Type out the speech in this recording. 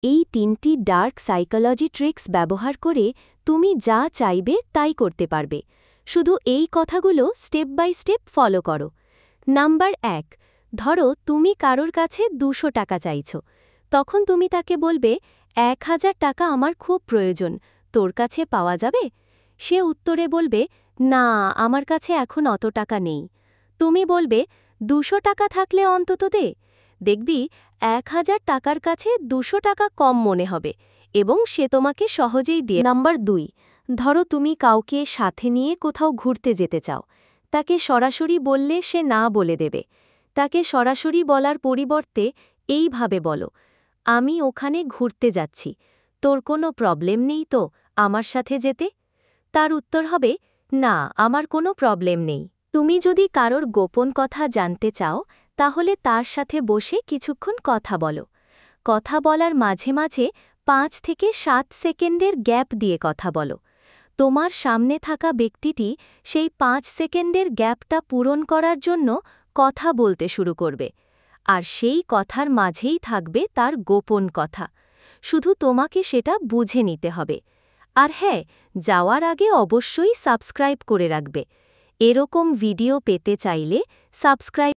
এই 3টি dark psychology tricks ব্যবহার করে তুমি যা চাইবে তাই করতে পারবে। শুধু এই কথাগুলো স্টেপ বাই স্টেপ ফলো করো। নাম্বার 1, ধরো তুমি কারোর কাছে 200 টাকা চাইছ। তখন তুমি তাকে বলবে, 1000 টাকা আমার খুব প্রয়োজন, তোর কাছে পাওয়া যাবে? সে উত্তরে বলবে, না, আমার কাছে এখন অত টাকা নেই। তুমি বলবে, 200 টাকা থাকলে অন্তত দে। দেখবি 1000 টাকার কাছে 200 টাকা কম মনে হবে এবং সে তোমাকে সহজেই দিয়ে। নাম্বার 2, ধরো তুমি কাউকে সাথে নিয়ে কোথাও ঘুরতে যেতে চাও। তাকে সরাসরি বললে সে না বলে দেবে। তাকে সরাসরি বলার পরিবর্তে এইভাবে বলো, আমি ওখানে ঘুরতে যাচ্ছি, তোর কোনো প্রবলেম নেই তো আমার সাথে যেতে? তার উত্তর হবে, না, আমার কোনো প্রবলেম নেই। তুমি যদি কারোর গোপন কথা জানতে চাও তাহলে তার সাথে বসে কিছুক্ষণ কথা বলো। কথা বলার মাঝে মাঝে 5 থেকে 7 সেকেন্ডের গ্যাপ দিয়ে কথা বলো। তোমার সামনে থাকা ব্যক্তিটি সেই 5 সেকেন্ডের গ্যাপটা পূরণ করার জন্য কথা বলতে শুরু করবে, আর সেই কথার মাঝেই থাকবে তার গোপন কথা। শুধু তোমাকে সেটা বুঝে নিতে হবে। আর হ্যাঁ, যাওয়ার আগে অবশ্যই সাবস্ক্রাইব করে রাখবে। এরকম ভিডিও পেতে চাইলে সাবস্ক্রাইব